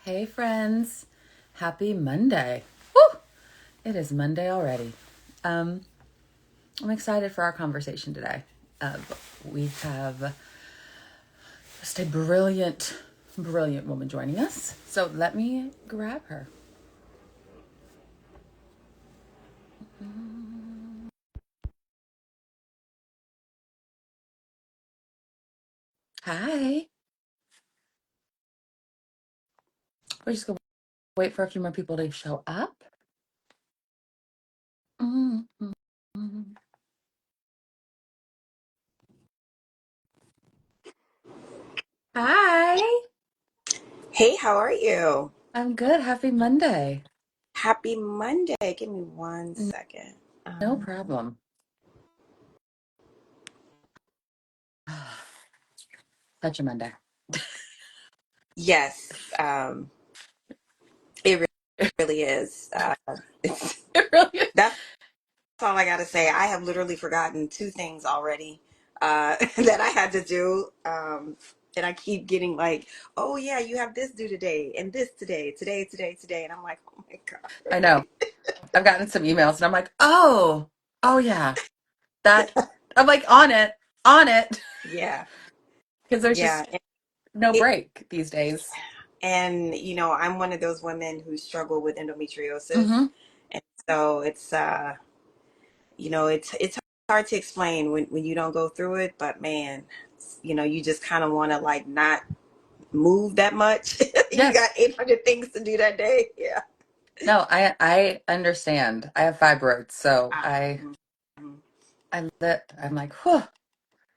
Hey, friends. Happy Monday. Woo! It is Monday already. Um, I'm excited for our conversation today. We have just a brilliant, brilliant woman joining us. So let me grab her. Hi. We're just going to wait for a few more people to show up. Mhm. Hi. Hey, how are you? I'm good. Happy Monday. Happy Monday. Give me one second. No Um, problem. Such a Monday. yes, it really is. It really is. That's all I got to say. I have literally forgotten two things already that I had to do. And I keep getting like, oh, yeah, you have this due today and this today. And I'm like, oh my God. I know. I've gotten some emails and I'm like, oh yeah, that I'm like on it, Yeah. because there's Yeah. just no It, break these days. I'm one of those women who struggle with endometriosis. Mm-hmm. And so it's hard to explain when you don't go through it, but man, you just kind of want to like not move that much. You got Yes. 800 things to do that day. Yeah. No, I understand. I have fibroids, so Ah, I mhm. I lit. I'm like, whew.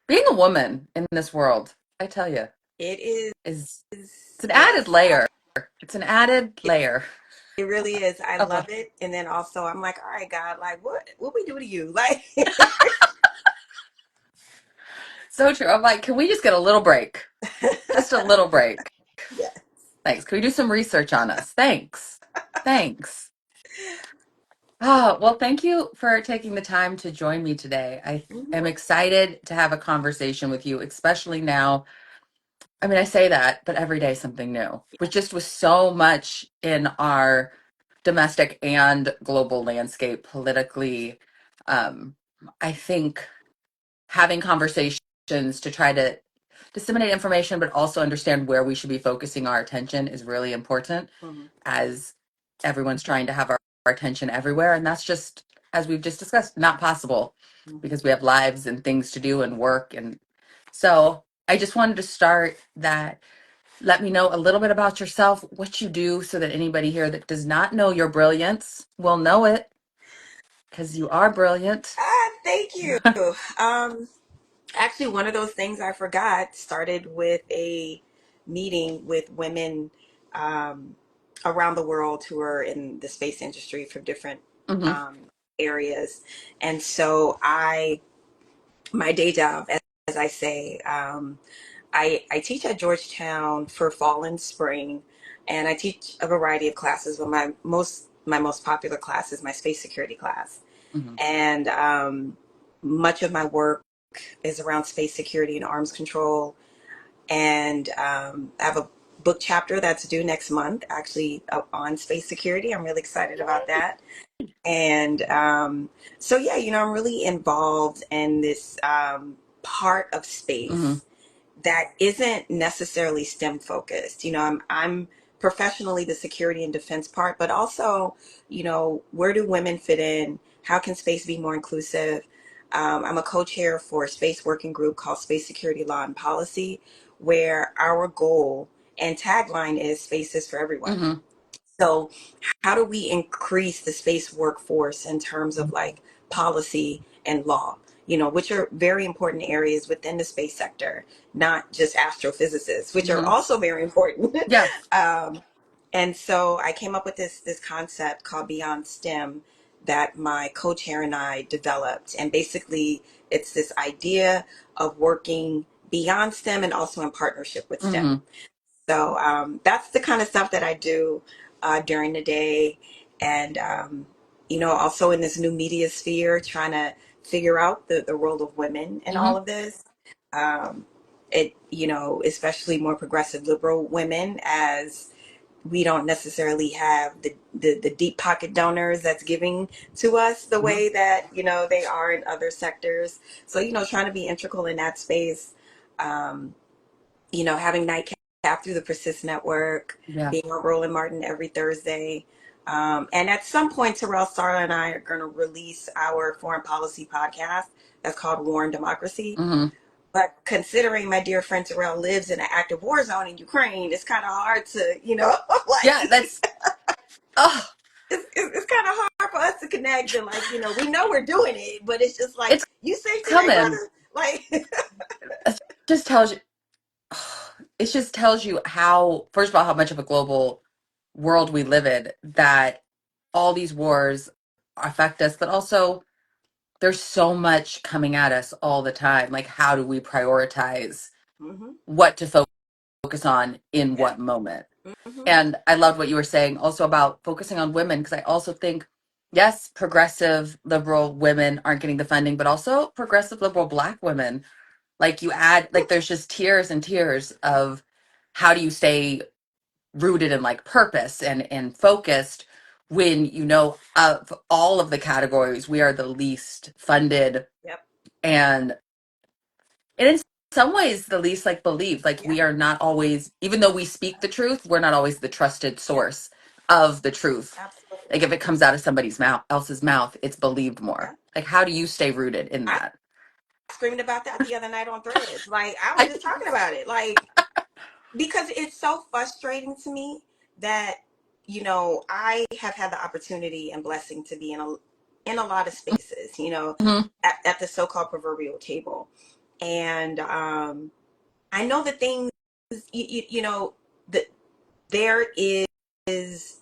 Being a woman in this world, I tell you, It is, is it's an added yes, layer. It's an added it, layer it really is. I of love life. it. And then also I'm like, all right, God, like what we do to you? Like, So true. I'm like, can we just get a little break? Just a little break. yeah. Thanks. Can we do some research on us? Thanks. Thanks. Oh, well, thank you for taking the time to join me today. I am Mhm. excited to have a conversation with you, especially now. I mean, I say that, but every day something new. But just with so much in our domestic and global landscape politically, um, I think having conversations to try to disseminate information, but also understand where we should be focusing our attention is really important Mhm. as everyone's trying to have our attention everywhere. And that's just, as we've just discussed, not possible Mhm. because we have lives and things to do and work. And so I just wanted to start that. Let me know a little bit about yourself, what you do, so that anybody here that does not know your brilliance will know it because you are brilliant. Thank you. Um, Actually, one of those things I forgot started with a meeting with women um, around the world who are in the space industry from different Hmm. um, areas. And so my day job, as I say, I teach at Georgetown for fall and spring, and I teach a variety of classes, but my most popular class is my space security class. Hmm. And much of my work is around space security and arms control. And I have a book chapter that's due next month, actually, on space security. I'm really excited about that. And so, yeah, I'm really involved in this part of Hmm. space that isn't necessarily STEM focused. I'm professionally the security and defense part, but also, where do women fit in? How can space be more inclusive? I'm a co-chair for a space working group called Space Security Law and Policy, where our goal and tagline is Space is for everyone. Hmm. So, how do we increase the space workforce in terms of like policy and law, which are very important areas within the space sector, not just astrophysicists, which are Hmm. also very important. Yes. um, and so I came up with this concept called Beyond STEM that my co-chair and I developed. And basically, it's this idea of working beyond STEM and also in partnership with STEM. Hmm. So that's the kind of stuff that I do during the day. And, also in this new media sphere, trying to figure out the role of women in all Hmm. of this. Um, especially more progressive liberal women, as we don't necessarily have the deep pocket donors that's giving to us the Mhm. way that, they are in other sectors. So, trying to be integral in that space, um, having Nightcap through the Persist Network, Yeah. being on Roland Martin every Thursday. And at some point, Terrell Starla and I are going to release our foreign policy podcast that's called War and Democracy. Hmm. But considering my dear friend Terrell lives in an active war zone in Ukraine, it's kind of hard to, like, Yeah, that's oh, it's kind of hard for us to connect. And, like, we know we're doing it, but it's just like, it's you safe today, coming. brother? Like, It just tells you it just tells you how, first of all, how much of a global world we live in, that all these wars affect us, but also there's so much coming at us all the time. Like, how do we prioritize hmm what to focus on in yeah, what moment? hmm And I loved what you were saying also about focusing on women, because I also think, yes, progressive liberal women aren't getting the funding, but also progressive liberal Black women. Like, you add, like, there's just tiers and tiers of how do you stay rooted in like purpose and focused when of all of the categories we are the least funded, yep, and in some ways the least like believed. Like, yeah, we are not always, even though we speak the truth, we're not always the trusted yeah, source of the truth. absolutely, Like, if it comes out of somebody's mouth else's mouth, it's believed yeah. more. Like, how do you stay rooted in I that? screamed about that the other night on Threads. Like, I was I just talking about it, like, because it's so frustrating to me that, I have had the opportunity and blessing to be in a lot of spaces, Mhm. at the so-called proverbial table. And I know the things, that there is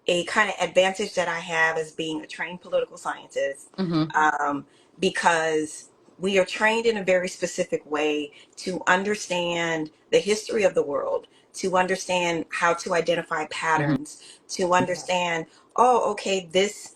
a kind of advantage that I have as being a trained political scientist, Mhm. um, because we are trained in a very specific way to understand the history of the world, to understand how to identify Mhm. patterns, to understand, oh, okay, this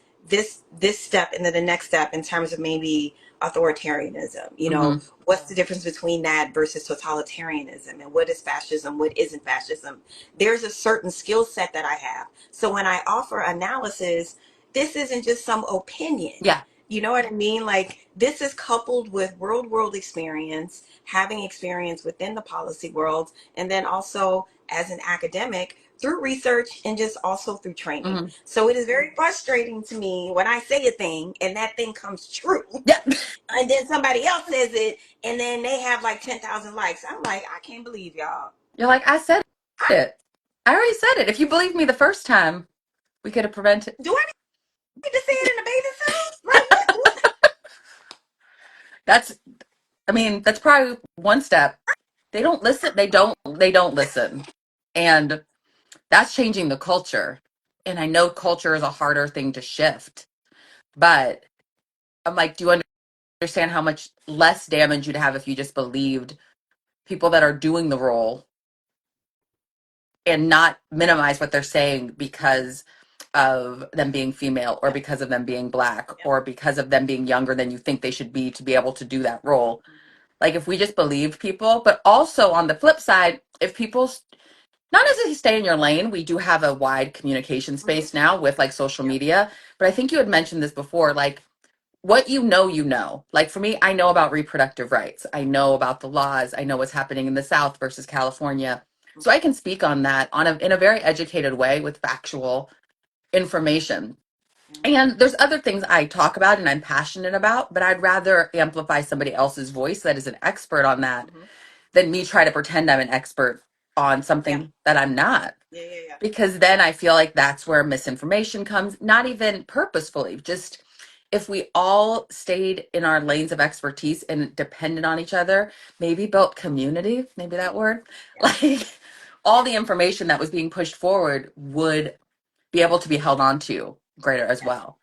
step and then the next step in terms of maybe authoritarianism. Mhm. What's the difference between that versus totalitarianism, and what is fascism, what isn't fascism? There's a certain skill set that I have, so when I offer analysis, this isn't just some opinion. Yeah. You know what I mean? Like, this is coupled with world experience, having experience within the policy world, and then also as an academic through research and just also through training. Mhm. So it is very frustrating to me when I say a thing and that thing comes true, Yeah. and then somebody else says it and then they have like 10,000 likes. I'm like, I can't believe y'all. You're like, I said it. I already said it. If you believed me the first time, we could have prevented. Do I need to say it in a bathing suit? Like, what? That's, I mean, that's probably one step. They don't listen. They don't listen. And that's changing the culture. And I know culture is a harder thing to shift, but I'm like, do you understand how much less damage you'd have if you just believed people that are doing the role and not minimize what they're saying because of them being female, or Yep, because of them being Black, yep. or because of them being younger than you think they should be to be able to do that role. Like, if we just believed people, but also on the flip side, if people not necessarily stay in your lane, we do have a wide communication Mm-hmm. space now with like social Yep. media. But I think you had mentioned this before, like, what you know. Like, for me, I know about reproductive rights. I know about the laws. I know what's happening in the South versus California. So I can speak on that in a very educated way with factual information. Mm-hmm. And there's other things I talk about and I'm passionate about, but I'd rather amplify somebody else's voice that is an expert on that Mm-hmm. than me try to pretend I'm an expert on Yeah. something that I'm not. Yeah. Yeah. Yeah. Because then I feel like that's where misinformation comes, not even purposefully, just if we all stayed in our lanes of expertise and depended on each other, maybe built community, maybe that Mm-hmm. word, Yeah. like, all the information that was being pushed forward would be able to be held on to greater as Yeah. well.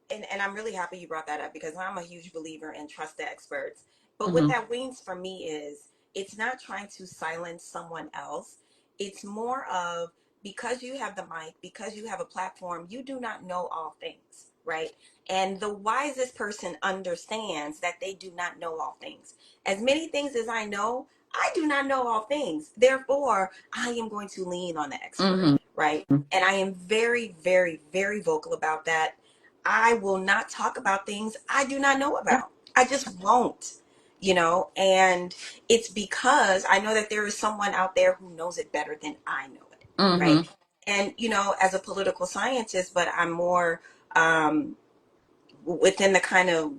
And I'm really happy you brought that up because I'm a huge believer in trust the experts. But what Hmm. that means for me is it's not trying to silence someone else. It's more of, because you have the mic, because you have a platform, you do not know all things, right? And the wisest person understands that they do not know all things. As many things as I know, I do not know all things. Therefore, I am going to lean on the expert, Mm-hmm. right? And I am very, very, very vocal about that. I will not talk about things I do not know Yeah. about. I just won't, and it's because I know that there is someone out there who knows it better than I know it, right? Mm-hmm. And, as a political scientist, but I'm more um, within the kind of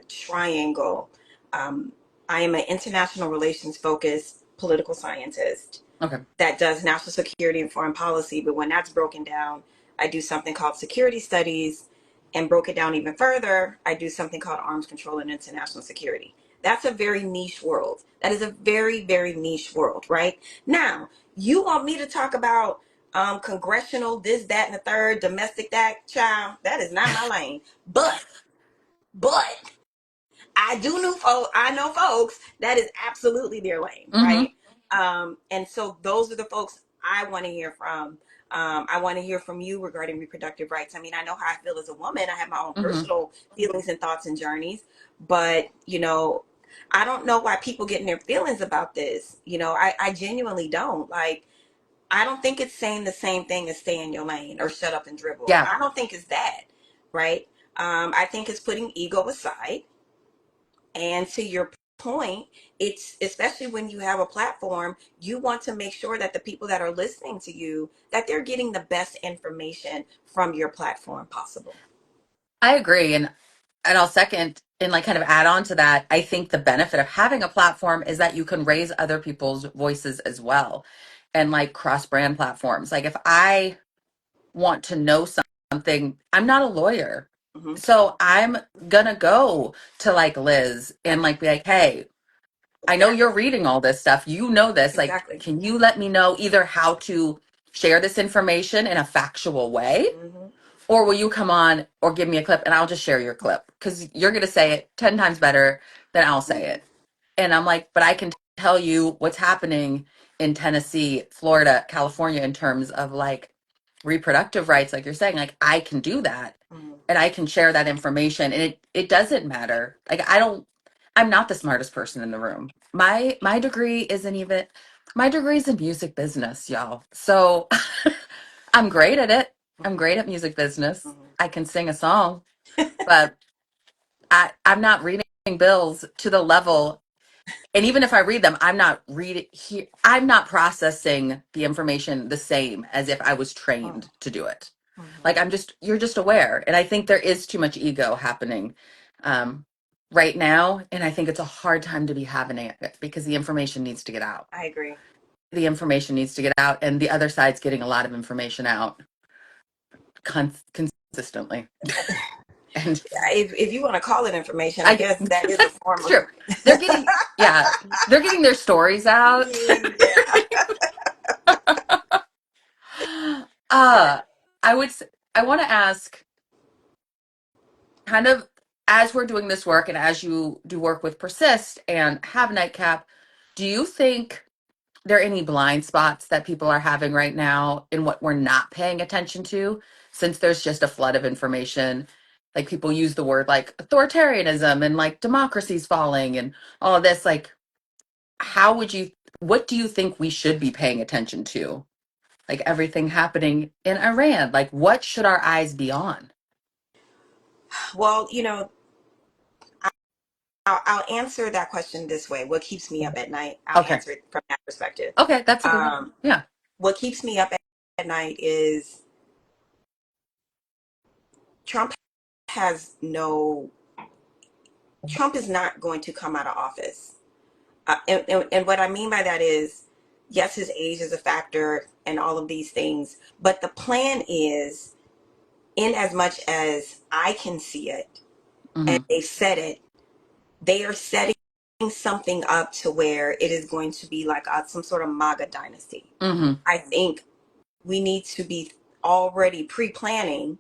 triangle. Um, I am an international relations focused political scientist Okay. that does national security and foreign policy. But when that's broken down, I do something called security studies. And broke it down even further, I do something called arms control and international security. That's a very niche world. That is a very, very niche world, right? Now, you want me to talk about congressional, this, that, and the third, domestic that, child, that is not my lane. But I know folks that is absolutely their lane, Mm-hmm. right? And so those are the folks I want to hear from. I want to hear from you regarding reproductive rights. I mean, I know how I feel as a woman. I have my own Mm-hmm. personal feelings and thoughts and journeys, but I don't know why people get in their feelings about this. I genuinely don't. Like, I don't think it's saying the same thing as stay in your lane or shut up and dribble. Yeah. I don't think it's that, right? I think it's putting ego aside, and to your point, it's especially when you have a platform, you want to make sure that the people that are listening to you, that they're getting the best information from your platform possible. I agree. And I'll second and like kind of add on to that. I think the benefit of having a platform is that you can raise other people's voices as well. And like cross brand platforms. Like if I want to know something, I'm not a lawyer. Hmm. So I'm gonna go to like Liz and like be like, hey, I know you're Exactly. reading all this stuff. You know this. Like, Exactly. can you let me know either how to share this information in a factual way? Hmm. Or will you come on or give me a clip and I'll just share your clip? Because you're going to say it 10 times better than I'll say Hmm. it. And I'm like, but I can tell you what's happening in Tennessee, Florida, California in terms of like reproductive rights, like you're saying, like I can do that Hmm. and I can share that information. And it doesn't matter. Like I'm not the smartest person in the room. My degree isn't even my degree is in music business, y'all. So I'm great at it. I'm great at music business. Hmm. I can sing a song, but I'm not reading bills to the level. And even if I read them, I'm not processing the information the same as if I was trained to do it. Hmm. Like you're just aware. And I think there is too much ego happening um, right now. And I think it's a hard time to be having it because the information needs to get out. I agree. The information needs to get out, and the other side's getting a lot of information out consistently. And If you want to call it information, I I guess that is a form it's of. true. They're getting yeah, they're getting their stories out. Yeah. uh I would I want to ask kind of as we're doing this work and as you do work with Persist and have Nightcap, do you think there are any blind spots that people are having right now in what we're not paying attention to since there's just a flood of information? Like people use the word like authoritarianism and like democracy's falling and all of this. Like, how would you, what do you think we should be paying attention to? Like everything happening in Iran, like what should our eyes be on? Well, I'll answer that question this way. What keeps me up at night? I'll Okay. answer it from that perspective. Okay. That's a good one. Um, Yeah. what keeps me up at night is Trump has no, Trump is not going to come out of office. And what I mean by that is, yes, his age is a factor and all of these things, but the plan is, in as much as I can see it, and Mm-hmm. they said it, they are setting something up to where it is going to be like some sort of MAGA dynasty. Mm-hmm. I think we need to be already pre-planning.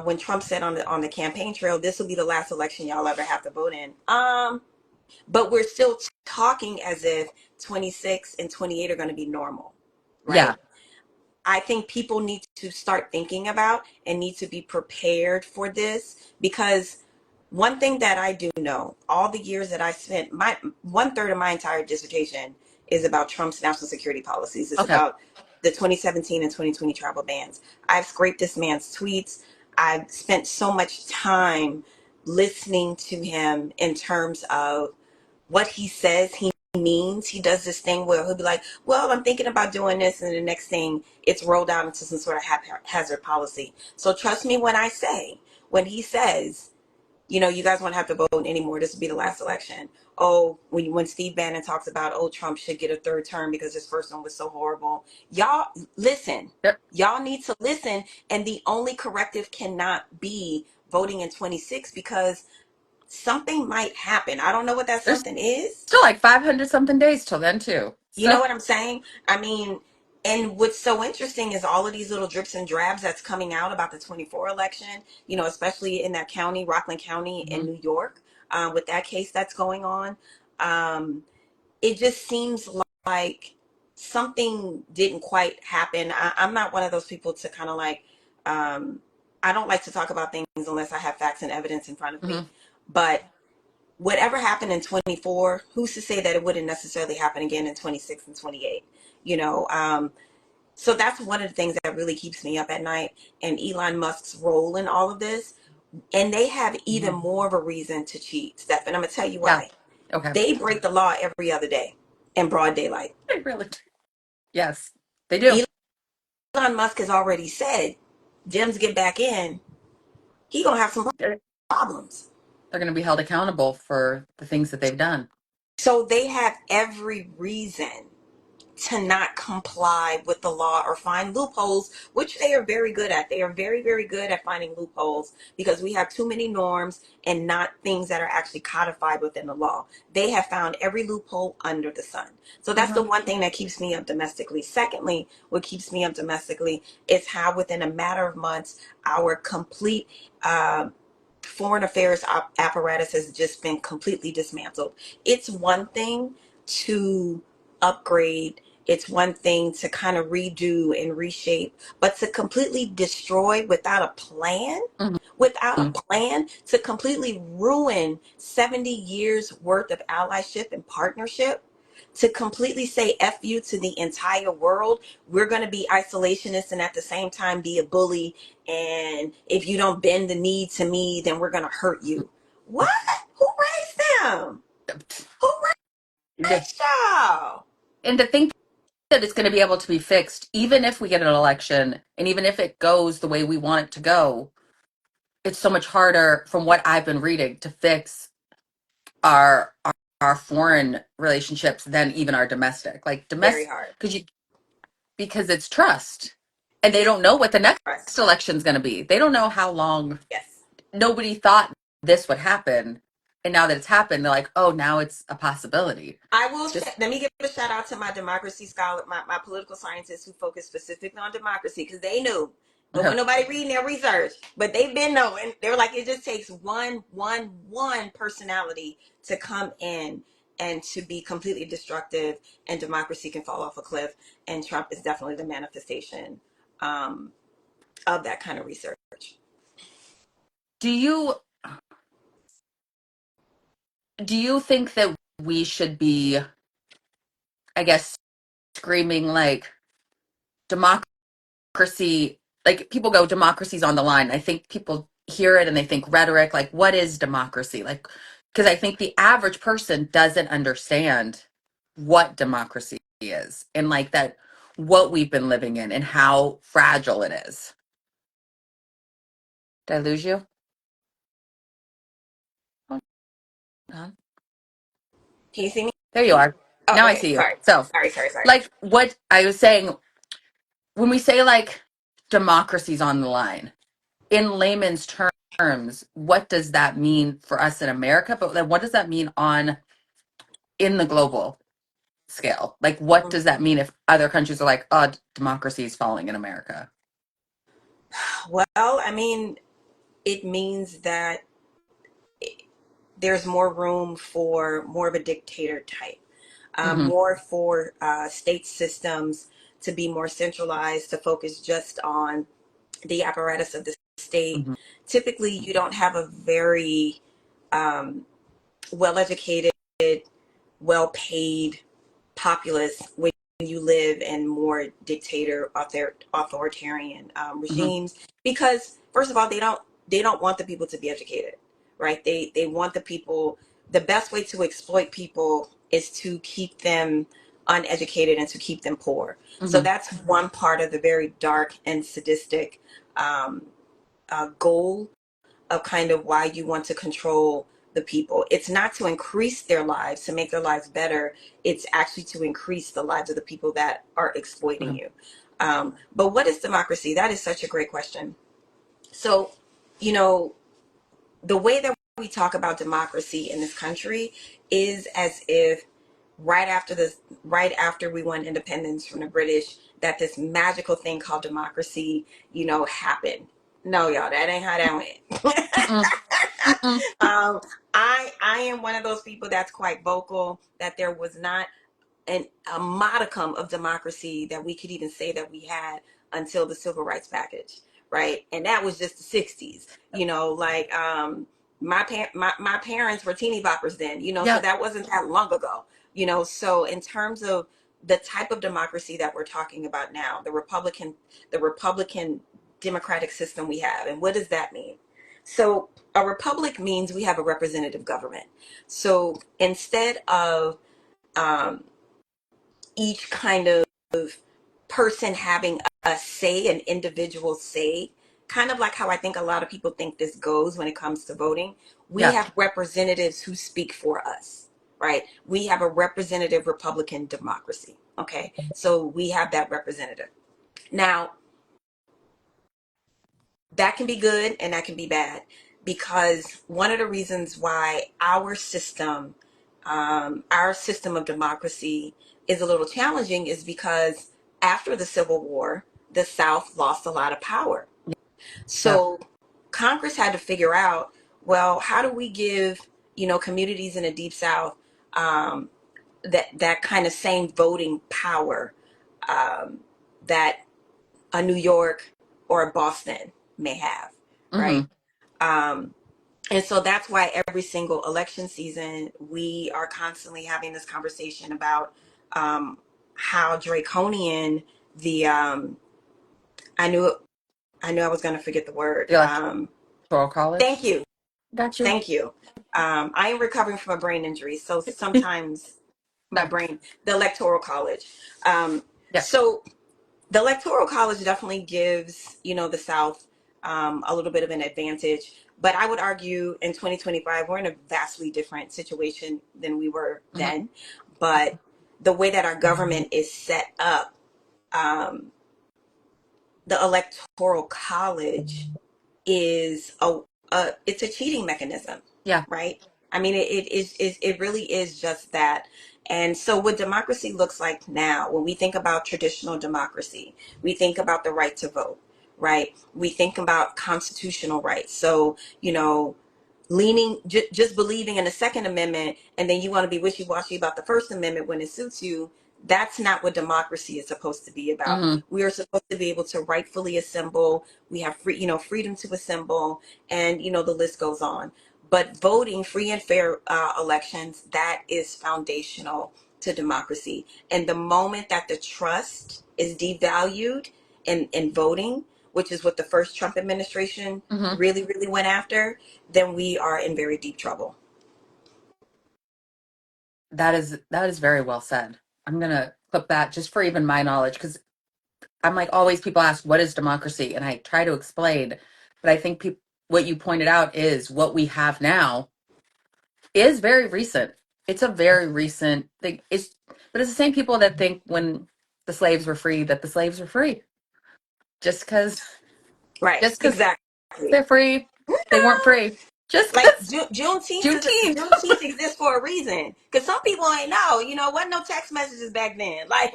When Trump said on the campaign trail, this will be the last election y'all ever have to vote in. But we're still talking as if 26 and 28 are going to be normal, right? Yeah. I think people need to start thinking about and need to be prepared for this because One thing that I do know, all the years that I spent, my 1/3 of my entire dissertation is about Trump's national security policies. It's Okay. about the 2017 and 2020 travel bans. I've scraped this man's tweets. I've spent so much time listening to him in terms of what he says he means. He does this thing where he'll be like, well, I'm thinking about doing this, and the next thing it's rolled out into some sort of haphazard policy. So trust me when I say, when he says, you guys won't have to vote anymore. This will be the last election. Oh, when Steve Bannon talks about, oh, Trump should get a third term because his first one was so horrible. Y'all listen. Yep. Y'all need to listen. And the only corrective cannot be voting in 26 because something might happen. I don't know what that There's something is. still like 500 something days till then too. You know So, what I'm saying? I mean, and what's so interesting is all of these little drips and drabs that's coming out about the 24 election, especially in that county, Rockland County in mhm, New York, with that case that's going on. Um, it just seems like something didn't quite happen. I'm not one of those people to kind of like, um, I don't like to talk about things unless I have facts and evidence in front of me. mhm, But whatever happened in 24, who's to say that it wouldn't necessarily happen again in 26 and 28? You know, so that's one of the things that really keeps me up at night. And Elon Musk's role in all of this. And they have even mhm. more of a reason to cheat, Steph. And I'm going to tell you Yeah. why. Okay. They break the law every other day in broad daylight. They really do. Yes, they do. Elon Musk has already said, Gems get back in, he going to have some They're, problems. they're going to be held accountable for the things that they've done. So they have every reason to not comply with the law or find loopholes, which they are very good at. They are very, very good at finding loopholes because we have too many norms and not things that are actually codified within the law. They have found every loophole under the sun. So that's the Uh-huh. one thing that keeps me up domestically. Secondly, what keeps me up domestically is how within a matter of months, our complete foreign affairs apparatus has just been completely dismantled. It's one thing to upgrade, it's one thing to kind of redo and reshape, but to completely destroy without a Mhm. plan, to completely ruin 70 years worth of allyship and partnership, to completely say F you to the entire world. We're going to be isolationists and at the same time be a bully. And if you don't bend the knee to me, then we're going to hurt you. What? Who raised them? Who Yeah. raised y'all? And to think that it's going to be able to be fixed, even if we get an election and even if it goes the way we want it to go, it's so much harder from what I've been reading to fix our foreign relationships than even our domestic. Like Very domestic, hard. because it's trust. And they don't know what the next Trust. election is going to be. They don't know how long. Yes. Nobody thought this would happen. And now that it's happened, they're like, oh, now it's a possibility. I will It's say, just, let me give a shout out to my democracy scholar, my political scientists who focus specifically on democracy because they knew. Don't want nobody reading their research, but they've been knowing. They were like, it just takes one personality to come in and to be completely destructive, and democracy can fall off a cliff. And Trump is definitely the manifestation um, of that kind of research. do you do you think that we should be, I guess, screaming like democracy, like people go democracy's on the line. I think people hear it and they think rhetoric, like what is democracy? Like, because I think the average person doesn't understand what democracy is and like that what we've been living in and how fragile it is. Did I lose you? Hold on. Can you see me? There you are. Oh, Now I okay. see you. Sorry. So, Sorry. like what I was saying, when we say like democracy's on the line, in layman's terms, what does that mean for us in America? But then what does that mean on in the global scale? Like, what does that mean if other countries are like, oh, democracy is falling in America? Well, I mean, it means that there's more room for more of a dictator type, Hmm. more for state systems to be more centralized, to focus just on the apparatus of the state. Hmm. Typically, you don't have a very um, well educated, well paid populace when you live in more authoritarian Hmm. regimes, because first of all they don't want the people to be educated, right? They want the people. The best way to exploit people is to keep them uneducated and to keep them poor. So Hmm. that's one part of the very dark and sadistic um, goal of kind of why you want to control the people. It's not to increase their lives, to make their lives better. It's actually to increase the lives of the people that are exploiting you. But what is democracy? That is such a great question. So, you know, the way that we talk about democracy in this country is as if right after we won independence from the British, that this magical thing called democracy, happened. No, y'all, that ain't how that went. Mm-mm. Mm-mm. um, I am one of those people that's quite vocal that there was not a modicum of democracy that we could even say that we had until the civil rights package, right? And that was just the 60s. Like my parents were teeny boppers then, so Yep. that wasn't that long ago. So in terms of the type of democracy that we're talking about now, the Republican democratic system we have, and what does that mean? So a republic means we have a representative government. So instead of um, each kind of person having a say, an individual say, kind of like how I think a lot of people think this goes when it comes to voting. We Yeah. have representatives who speak for us, right? We have a representative Republican democracy. Okay. So we have that representative. Now, that can be good and that can be bad, because one of the reasons why our system of democracy is a little challenging is because after the Civil War, the South lost a lot of power. Yeah. So Congress had to figure out, well, how do we give communities in the Deep South um, that kind of same voting power um, that a New York or a Boston may have, right? Hmm. Um, and so that's why every single election season, we are constantly having this conversation about um, how draconian the I knew I knew I was going to forget the word. The Electoral Thank College. you, Got you. thank you. I am recovering from a brain injury, so sometimes my No. brain, the Electoral College. Um, Yeah. so the Electoral College definitely gives the South a little bit of an advantage, but I would argue in 2025 we're in a vastly different situation than we were Hmm. then. But the way that our government is set up, um, the Electoral College is it's a cheating mechanism, Yeah. right? I mean, it really is just that. And so what democracy looks like now, when we think about traditional democracy, we think about the right to vote, right? We think about constitutional rights. So, just believing in the Second Amendment, and then you want to be wishy-washy about the First Amendment when it suits you. That's not what democracy is supposed to be about. Hmm. We are supposed to be able to rightfully assemble. We have freedom to assemble, and the list goes on. But voting, free and fair elections, that is foundational to democracy. And the moment that the trust is devalued in voting, which is what the first Trump administration Hmm. really, really went after, then we are in very deep trouble. That is very well said. I'm gonna clip that just for even my knowledge, because I'm like, always people ask what is democracy, and I try to explain, but I think what you pointed out is what we have now is very recent. It's a very recent thing. But it's the same people that think when the slaves were free that the slaves were free. Just because Right, just because exactly. they're free, they weren't free. Just Like because Juneteenth. Juneteenth exists for a reason. Because some people ain't know. Wasn't no text messages back then. Like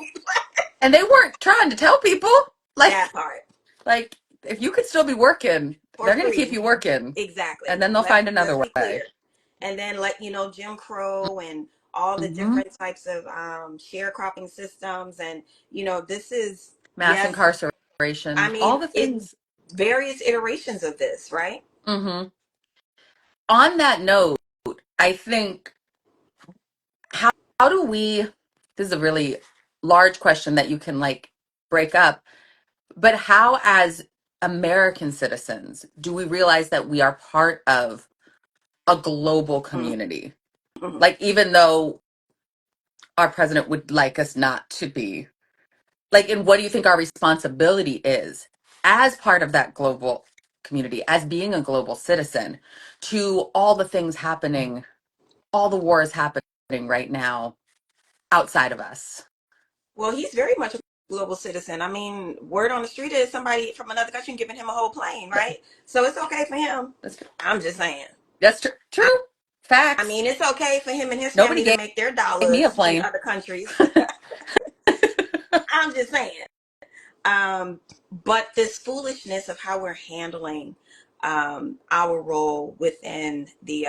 And they weren't trying to tell people. that Like, part like if you could still be working, for they're gonna keep free. you working. And Exactly. then they'll Let's find let's another be way. clear. And then Jim Crow and all the Hmm. different types of sharecropping systems, and this is, Mass yes, I incarceration, all mean the it, things. various iterations of this, right? Hmm. On that note, I think how, how do we, this is a really large question that you can like break up, but how as American citizens do we realize that we are part of a global Mhm, community? mhm. Like, even though our president would like us not to be, like, and what do you think our responsibility is as part of that global community, as being a global citizen, to all the things happening, all the wars happening right now outside of us? Well, he's very much a global citizen. I mean, word on the street is somebody from another country giving him a whole plane, right? So it's okay for him. That's true. I'm just saying. That's true. I, True. I Facts. mean, it's okay for him and his Nobody family to gave make their me a dollars in plane. other countries. I'm just saying. Um, but this foolishness of how we're handling our role within the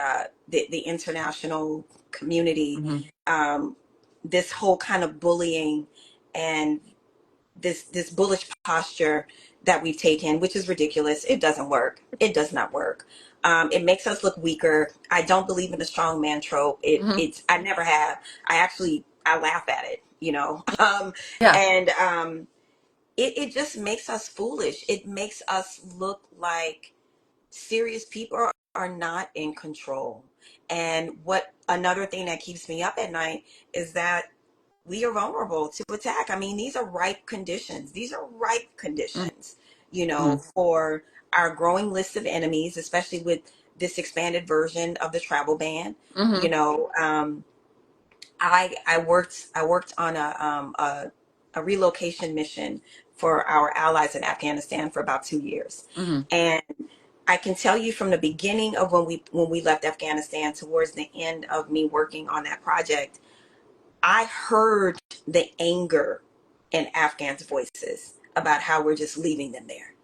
international community, Hmm. um, this whole kind of bullying and this bullish posture that we've taken, which is ridiculous. It doesn't work. It does not work. It makes us look weaker. I don't believe in the strong man trope. Hmm. I never have. I laugh at it, you know. Yeah. And it just makes us foolish. It makes us look like serious people are not in control. And what another thing that keeps me up at night is that we are vulnerable to attack. I mean, these are ripe conditions. These are ripe conditions, you know, Hmm. for our growing list of enemies, especially with this expanded version of the travel ban. Hmm. You know, I worked on a relocation mission for our allies in Afghanistan for about 2 years, Hmm. and I can tell you from the beginning of when we left Afghanistan towards the end of me working on that project, I heard the anger in Afghans' voices about how we're just leaving them there.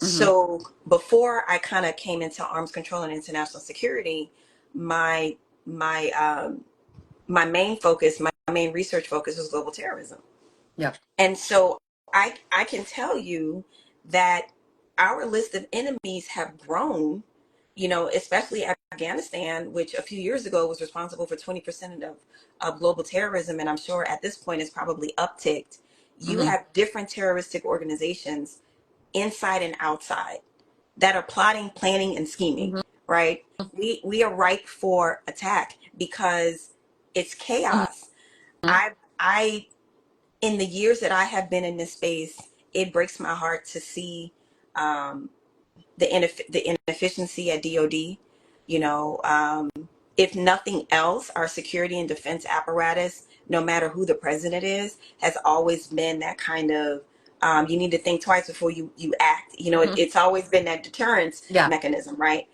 Hmm. So before I kind of came into arms control and international security, my my my main focus, my main research focus was global terrorism. Yep. And so I can tell you that our list of enemies have grown, you know, especially Afghanistan, which a few years ago was responsible for 20% of global terrorism. And I'm sure at this point it's probably upticked. You Hmm. have different terroristic organizations inside and outside that are plotting, planning, and scheming, Hmm. right? We are ripe for attack because it's chaos. Hmm. I in the years that I have been in this space, it breaks my heart to see um, the inefficiency at DoD. You know, if nothing else, our security and defense apparatus, no matter who the president is, has always been that kind of you need to think twice before you act. You know, Hmm. it's always been that deterrence Yeah. mechanism, right?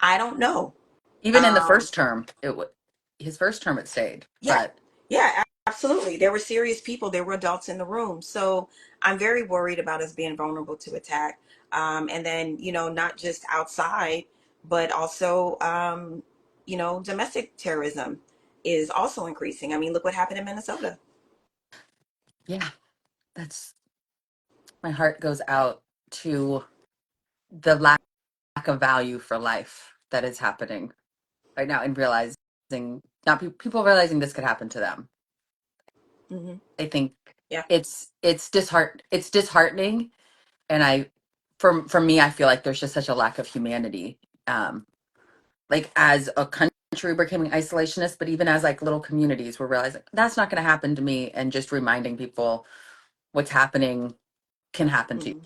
I don't know. Even in the Um, first term, his first term it stayed, Yeah, but yeah, absolutely. There were serious people. There were adults in the room. So I'm very worried about us being vulnerable to attack. And then, you know, not just outside, but also, you know, domestic terrorism is also increasing. I mean, look what happened in Minnesota. yeah, that's, my heart goes out to the lack of value for life that is happening right now, and realizing, not people realizing this could happen to them. Hmm. I think Yeah. it's disheartening, and for me, I feel like there's just such a lack of humanity. Like, as a country becoming isolationist, but even as like little communities, we're realizing that's not going to happen to me, and just reminding people what's happening can happen to Hmm.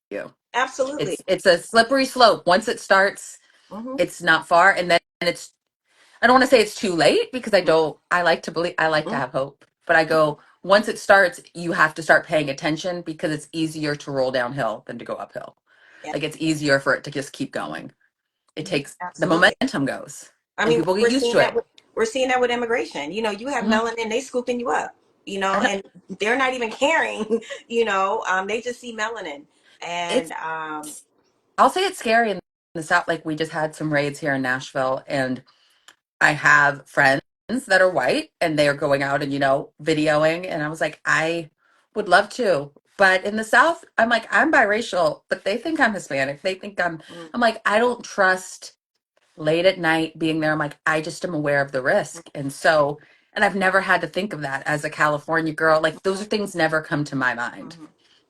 you. Absolutely. It's a slippery slope. Once it starts, Hmm. it's not far, and then it's, I don't want to say it's too late, because I like to believe, I like to Hmm. have hope, but I go, once it starts, you have to start paying attention, because it's easier to roll downhill than to go uphill. Yeah. Like, it's easier for it to just keep going. It Hmm. takes, the Absolutely. momentum goes, I and mean, people get used to it. we're seeing that with immigration. You know, you have Hmm. melanin, they scooping you up. You I know, know. and they're not even caring. You know, they just see melanin, and It's, I'll say it's scary in the South. Like, we just had some raids here in Nashville, and I have friends that are white, and they are going out and, videoing. And I was like, I would love to. But in the South, I'm like, I'm biracial, but they think I'm Hispanic. They think I'm like, I don't trust late at night being there. I'm like, I just am aware of the risk. And so, and I've never had to think of that as a California girl. Like those are things never come to my mind. Mm-hmm.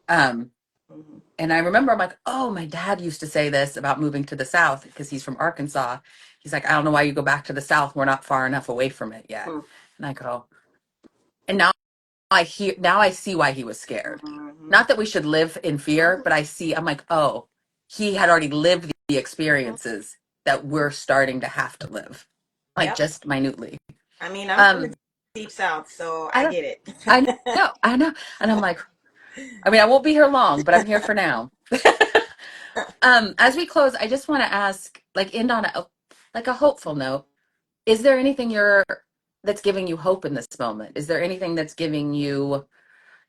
Um, Mm-hmm. and I remember I'm like, oh, my dad used to say this about moving to the South because he's from Arkansas. He's like, I don't know why you go back to the South. We're not far enough away from it yet. And I go, and now I see why he was scared. Mm-hmm. Not that we should live in fear, but I see, I'm like, oh, he had already lived the Mm-hmm. experiences that we're starting to have to live, like Yep. just minutely. I mean, I'm from the Um, deep South, so I I don't, get I it. know. And I'm like, I mean, I won't be here long, but I'm here for now. As we close, I just want to ask, like, end on like a hopeful note. Is there anything that's giving you hope in this moment? Is there anything that's giving you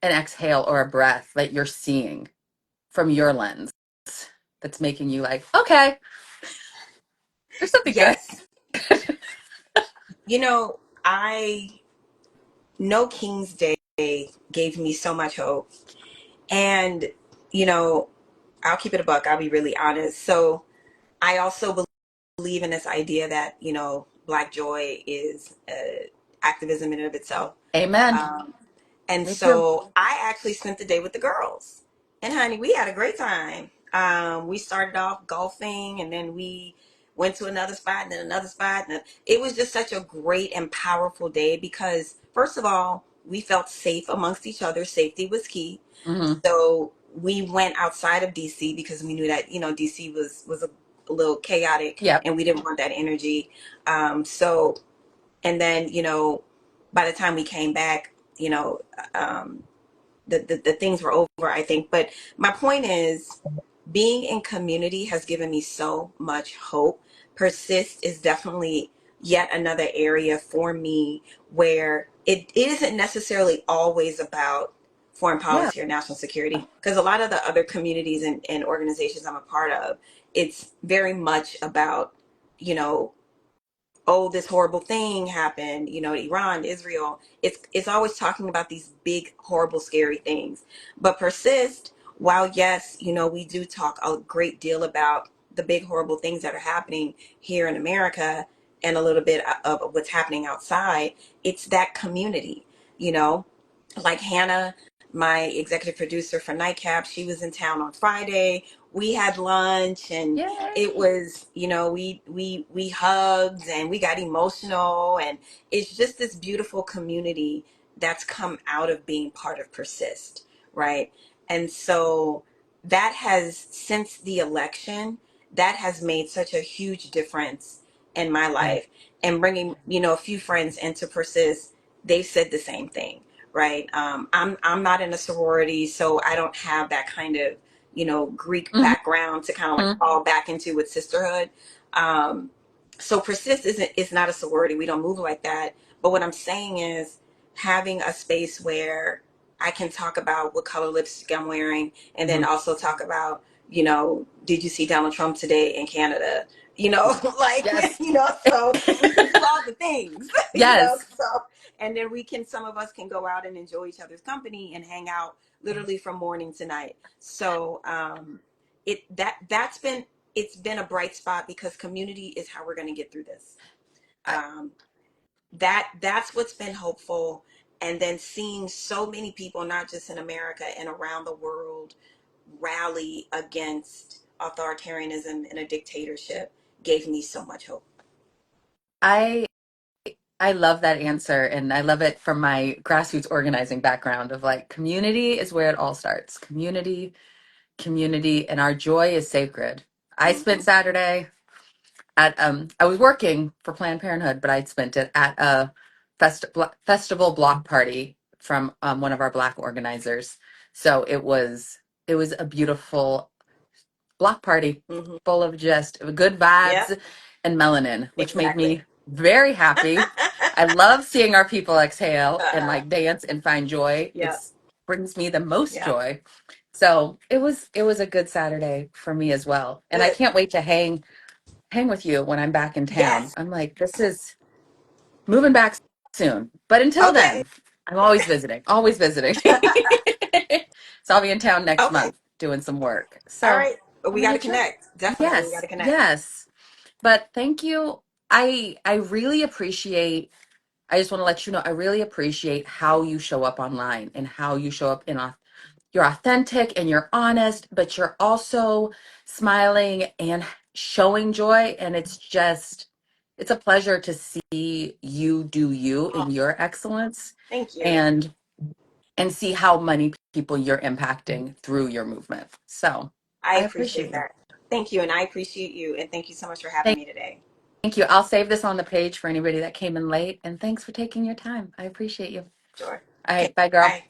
an exhale or a breath that you're seeing from your lens that's making you like, okay, there's something good. Yes. I know King's Day gave me so much hope. And, you know, I'll keep it a buck. I'll be really honest. So I also believe in this idea that, Black joy is activism in and of itself. Amen. Um, and Me too. so I actually spent the day with the girls. And honey, we had a great time. We started off golfing and then we went to another spot and then another spot. And it was just such a great and powerful day because, first of all, we felt safe amongst each other. Safety was key. Hmm. So we went outside of DC because we knew that, DC was a little chaotic Yep. and we didn't want that energy. So and then by the time we came back, um, the things were over, I think. But my point is, being in community has given me so much hope. Persist is definitely yet another area for me where it isn't necessarily always about foreign Yeah. policy or national security, because a lot of the other communities and organizations I'm a part of, it's very much about, you know oh, this horrible thing happened, Iran, Israel. It's always talking about these big, horrible, scary things. But persist, while yes, we do talk a great deal about the big, horrible things that are happening here in America and a little bit of what's happening outside, it's that community, you know like Hannah, my executive producer for Nightcap, she was in town on Friday. We had lunch and it Yay. was, we hugged and we got emotional, and it's just this beautiful community that's come out of being part of Persist, right? And so that has, since the election, that has made such a huge difference in my Yeah. life. And bringing, a few friends into Persist, they said the same thing, right? I'm not in a sorority, so I don't have that kind of Greek Hmm. background to kind of like fall back into with sisterhood. Um, so Persist is not a sorority. We don't move like that. But what I'm saying is having a space where I can talk about what color lipstick I'm wearing, and then Hmm. also talk about, did you see Donald Trump today in Canada? Like, Yes. so we can do all the things, Yes. so, and then some of us can go out and enjoy each other's company and hang out literally from morning to night. So, that's been, it's been a bright spot because community is how we're going to get through this. I, Um, that's what's been hopeful. And then seeing so many people, not just in America and around the world, rally against authoritarianism and a dictatorship gave me so much hope. I I love that answer, and I love it from my grassroots organizing background of like community is where it all starts. Community, community, and our joy is sacred. I spent Hmm. Saturday at I was working for Planned Parenthood, but I spent it at a festival block party from one of our Black organizers. So it was a beautiful block party Hmm. full of just good Yep, vibes and melanin, which made exactly. me very happy. I love seeing our people exhale and Uh-huh. like dance and find joy. Yep. It's brings me the most Yep. joy. So it was a good Saturday for me as well. And I Good. can't wait to hang with you when I'm back in town. Yes. I'm like, this is moving back soon. But until Okay. then, I'm always visiting, always visiting. So I'll be in town next Okay. month doing some work. All So right. We I'm got gonna to try. connect. Definitely, we got Yes, to connect. yes. But thank you. I really appreciate, I just want to let you know, I really appreciate how you show up online and how you show up you're authentic and you're honest, but you're also smiling and showing joy. And it's a pleasure to see you do you Oh, in your excellence thank you. and see how many people you're impacting through your movement. So I I appreciate appreciate you. that. Thank you. And I appreciate you. And thank you so much for having me today. Thank you. I'll save this on the page for anybody that came in late. And thanks for taking your time. I appreciate you. Sure. All Okay. right. Bye, girl. Bye.